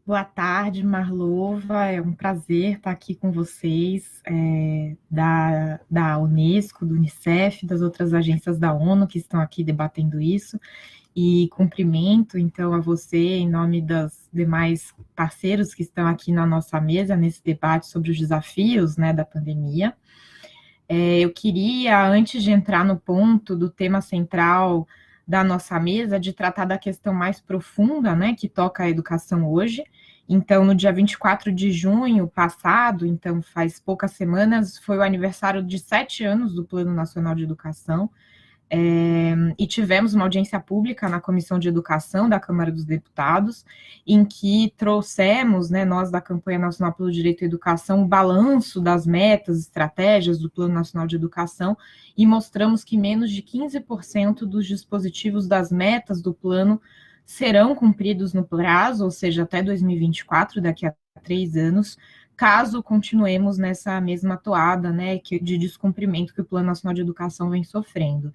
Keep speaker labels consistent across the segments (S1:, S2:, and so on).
S1: Boa tarde, Marlova. É um prazer estar aqui com vocês, da Unesco, do Unicef, das outras agências da ONU que estão aqui debatendo isso. E cumprimento, então, a você, em nome dos demais parceiros que estão aqui na nossa mesa, nesse debate sobre os desafios, né, da pandemia. Eu queria, antes de entrar no ponto do tema central da nossa mesa, de tratar da questão mais profunda, né, que toca a educação hoje. Então, no dia 24 de junho passado, então faz poucas semanas, foi o aniversário de 7 anos do Plano Nacional de Educação, e tivemos uma audiência pública na Comissão de Educação da Câmara dos Deputados, em que trouxemos, né, nós da Campanha Nacional pelo Direito à Educação, o balanço das metas, estratégias do Plano Nacional de Educação, e mostramos que menos de 15% dos dispositivos das metas do plano serão cumpridos no prazo, ou seja, até 2024, daqui a 3 anos, caso continuemos nessa mesma toada, né, de descumprimento que o Plano Nacional de Educação vem sofrendo.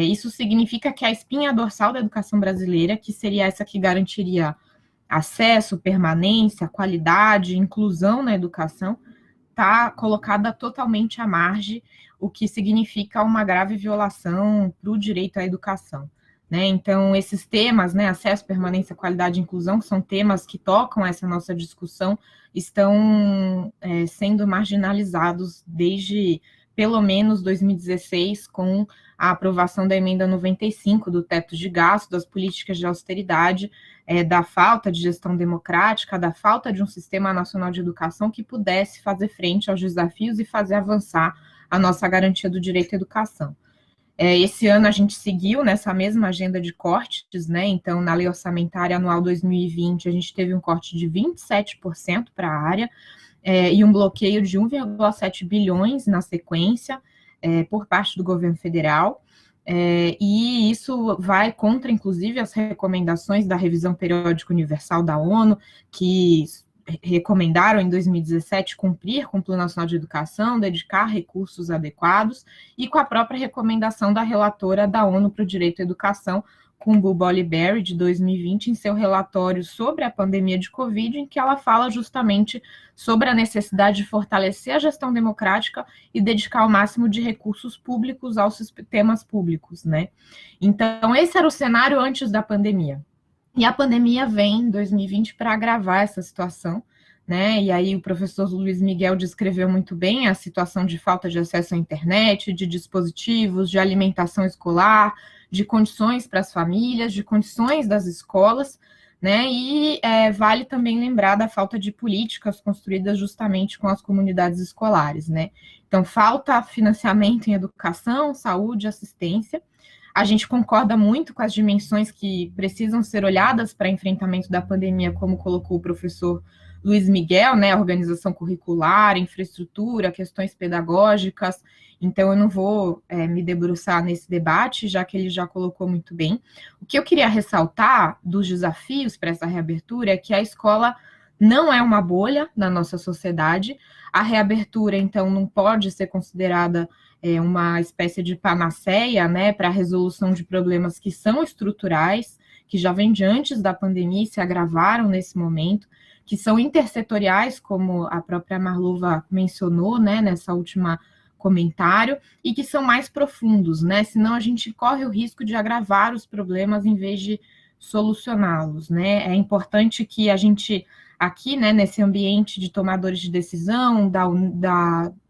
S1: Isso significa que a espinha dorsal da educação brasileira, que seria essa que garantiria acesso, permanência, qualidade, inclusão na educação, está colocada totalmente à margem, o que significa uma grave violação para o direito à educação. Né? Então, esses temas, né, acesso, permanência, qualidade e inclusão, que são temas que tocam essa nossa discussão, estão sendo marginalizados desde pelo menos 2016, com a aprovação da emenda 95 do teto de gasto, das políticas de austeridade, da falta de gestão democrática, da falta de um sistema nacional de educação que pudesse fazer frente aos desafios e fazer avançar a nossa garantia do direito à educação. Esse ano a gente seguiu nessa mesma agenda de cortes, né? Então, na Lei Orçamentária Anual 2020, a gente teve um corte de 27% para a área, e um bloqueio de 1,7 bilhões na sequência, por parte do governo federal, e isso vai contra, inclusive, as recomendações da Revisão Periódica Universal da ONU, que recomendaram em 2017 cumprir com o Plano Nacional de Educação, dedicar recursos adequados, e com a própria recomendação da relatora da ONU para o Direito à Educação, Kumbu Berry, de 2020, em seu relatório sobre a pandemia de Covid, em que ela fala justamente sobre a necessidade de fortalecer a gestão democrática e dedicar o máximo de recursos públicos aos sistemas públicos, né? Então, esse era o cenário antes da pandemia. E a pandemia vem em 2020 para agravar essa situação, né? E aí o professor Luiz Miguel descreveu muito bem a situação de falta de acesso à internet, de dispositivos, de alimentação escolar, de condições para as famílias, de condições das escolas, né? E vale também lembrar da falta de políticas construídas justamente com as comunidades escolares, né? Então, falta financiamento em educação, saúde, assistência. A gente concorda muito com as dimensões que precisam ser olhadas para enfrentamento da pandemia, como colocou o professor Luiz Miguel, né? Organização curricular, infraestrutura, questões pedagógicas. Então, eu não vou me debruçar nesse debate, já que ele já colocou muito bem. O que eu queria ressaltar dos desafios para essa reabertura é que a escola não é uma bolha na nossa sociedade. A reabertura, então, não pode ser considerada uma espécie de panaceia, né, para a resolução de problemas que são estruturais, que já vêm de antes da pandemia e se agravaram nesse momento, que são intersetoriais, como a própria Marlova mencionou, né, nessa última comentário, e que são mais profundos, né? Senão a gente corre o risco de agravar os problemas em vez de solucioná-los, né? É importante que a gente, aqui, né, nesse ambiente de tomadores de decisão,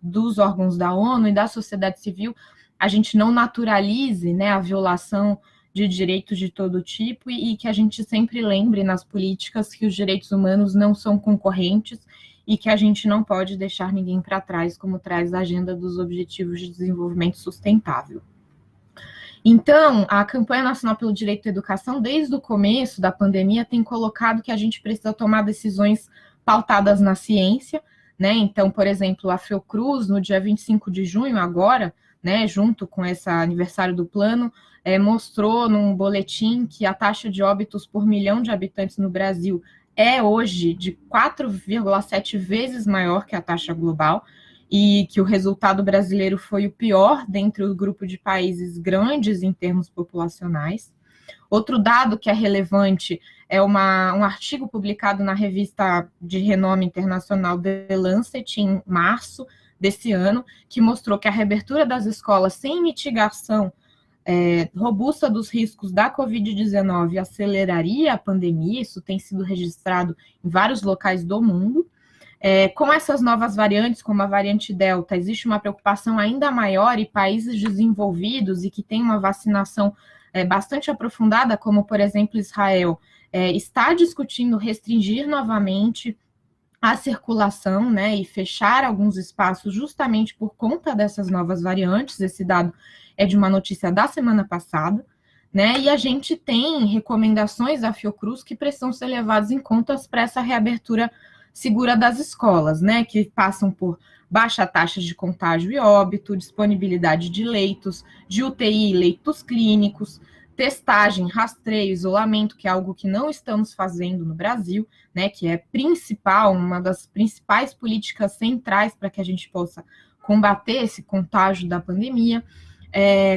S1: dos órgãos da ONU e da sociedade civil, a gente não naturalize, né, a violação de direitos de todo tipo e que a gente sempre lembre nas políticas que os direitos humanos não são concorrentes e que a gente não pode deixar ninguém para trás, como traz a Agenda dos Objetivos de Desenvolvimento Sustentável. Então, a Campanha Nacional pelo Direito à Educação, desde o começo da pandemia, tem colocado que a gente precisa tomar decisões pautadas na ciência, né? Então, por exemplo, a Fiocruz, no dia 25 de junho, agora, né, junto com esse aniversário do plano, mostrou num boletim que a taxa de óbitos por milhão de habitantes no Brasil é hoje de 4,7 vezes maior que a taxa global, e que o resultado brasileiro foi o pior dentre o grupo de países grandes em termos populacionais. Outro dado que é relevante é um artigo publicado na revista de renome internacional The Lancet em março desse ano, que mostrou que a reabertura das escolas sem mitigação robusta dos riscos da Covid-19 aceleraria a pandemia. Isso tem sido registrado em vários locais do mundo. Com essas novas variantes, como a variante Delta, existe uma preocupação ainda maior, e países desenvolvidos e que têm uma vacinação bastante aprofundada, como, por exemplo, Israel, está discutindo restringir novamente a circulação, né, e fechar alguns espaços justamente por conta dessas novas variantes. Esse dado é de uma notícia da semana passada, né, e a gente tem recomendações da Fiocruz que precisam ser levadas em conta para essa reabertura segura das escolas, né, que passam por baixa taxa de contágio e óbito, disponibilidade de leitos, de UTI, leitos clínicos, testagem, rastreio, isolamento, que é algo que não estamos fazendo no Brasil, né, que é uma das principais políticas centrais para que a gente possa combater esse contágio da pandemia.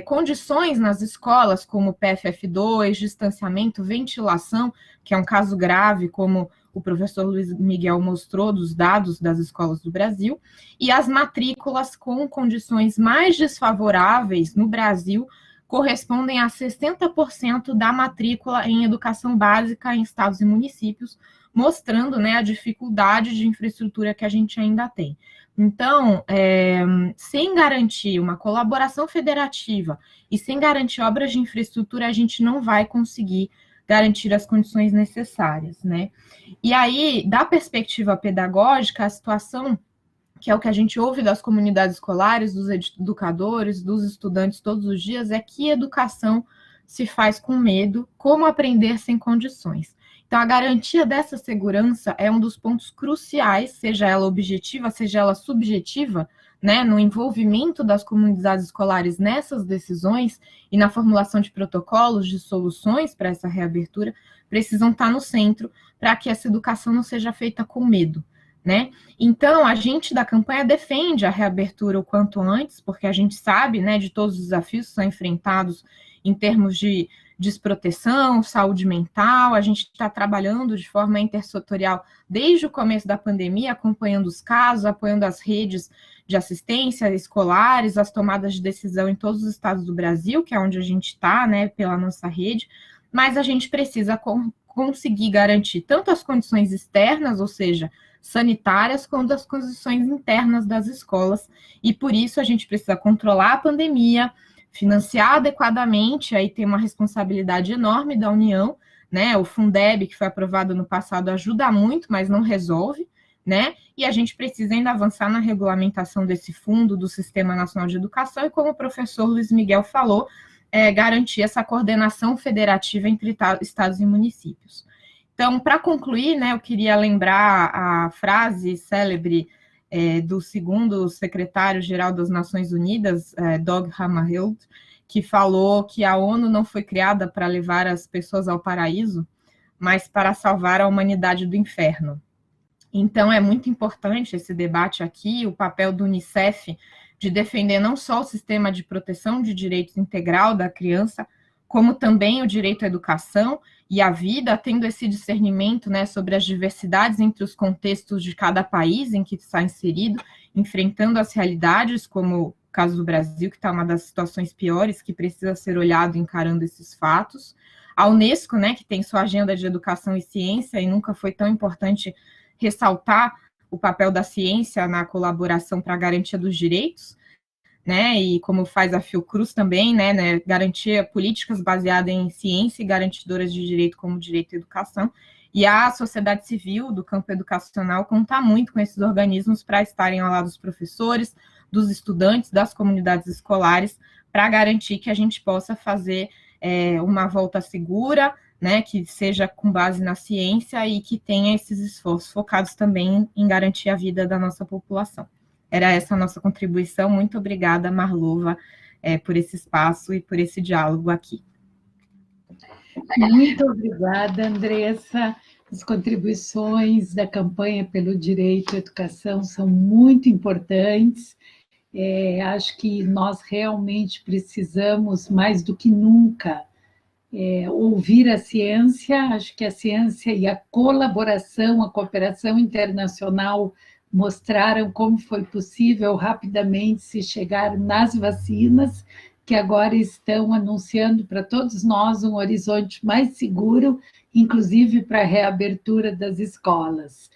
S1: Condições nas escolas, como PFF2, distanciamento, ventilação, que é um caso grave, como o professor Luiz Miguel mostrou dos dados das escolas do Brasil, e as matrículas com condições mais desfavoráveis no Brasil correspondem a 60% da matrícula em educação básica em estados e municípios, mostrando, né, a dificuldade de infraestrutura que a gente ainda tem. Então, sem garantir uma colaboração federativa e sem garantir obras de infraestrutura, a gente não vai conseguir garantir as condições necessárias, né? E aí, da perspectiva pedagógica, a situação, que é o que a gente ouve das comunidades escolares, dos educadores, dos estudantes todos os dias, é que educação se faz com medo, como aprender sem condições. Então, a garantia dessa segurança é um dos pontos cruciais, seja ela objetiva, seja ela subjetiva, né, no envolvimento das comunidades escolares nessas decisões e na formulação de protocolos, de soluções para essa reabertura, precisam estar no centro para que essa educação não seja feita com medo, né? Então, a gente da campanha defende a reabertura o quanto antes, porque a gente sabe, né, de todos os desafios que são enfrentados em termos de desproteção, saúde mental. A gente está trabalhando de forma intersetorial desde o começo da pandemia, acompanhando os casos, apoiando as redes de assistência escolares, as tomadas de decisão em todos os estados do Brasil, que é onde a gente está, né, pela nossa rede, mas a gente precisa conseguir garantir tanto as condições externas, ou seja, sanitárias, quanto as condições internas das escolas, e por isso a gente precisa controlar a pandemia, financiar adequadamente. Aí tem uma responsabilidade enorme da União, né? O Fundeb, que foi aprovado no passado, ajuda muito, mas não resolve, né? E a gente precisa ainda avançar na regulamentação desse fundo do Sistema Nacional de Educação, e como o professor Luiz Miguel falou, garantir essa coordenação federativa entre estados e municípios. Então, para concluir, né, eu queria lembrar a frase célebre do segundo secretário-geral das Nações Unidas, Dag Hammarskjöld, que falou que a ONU não foi criada para levar as pessoas ao paraíso, mas para salvar a humanidade do inferno. Então, é muito importante esse debate aqui, o papel do Unicef de defender não só o sistema de proteção de direitos integral da criança, como também o direito à educação e à vida, tendo esse discernimento, né, sobre as diversidades entre os contextos de cada país em que está inserido, enfrentando as realidades, como o caso do Brasil, que está uma das situações piores, que precisa ser olhado encarando esses fatos. A Unesco, né, que tem sua agenda de educação e ciência, e nunca foi tão importante ressaltar o papel da ciência na colaboração para a garantia dos direitos, né, e como faz a Fiocruz também, né, garantir políticas baseadas em ciência e garantidoras de direito, como direito à educação. E a sociedade civil do campo educacional conta muito com esses organismos para estarem ao lado dos professores, dos estudantes, das comunidades escolares, para garantir que a gente possa fazer uma volta segura, né, que seja com base na ciência e que tenha esses esforços focados também em garantir a vida da nossa população. Era essa a nossa contribuição. Muito obrigada, Marluva, por esse espaço e por esse diálogo aqui.
S2: Muito obrigada, Andressa. As contribuições da campanha pelo direito à educação são muito importantes. Acho que nós realmente precisamos, mais do que nunca, ouvir a ciência. Acho que a ciência e a colaboração, a cooperação internacional mostraram como foi possível rapidamente se chegar nas vacinas, que agora estão anunciando para todos nós um horizonte mais seguro, inclusive para a reabertura das escolas.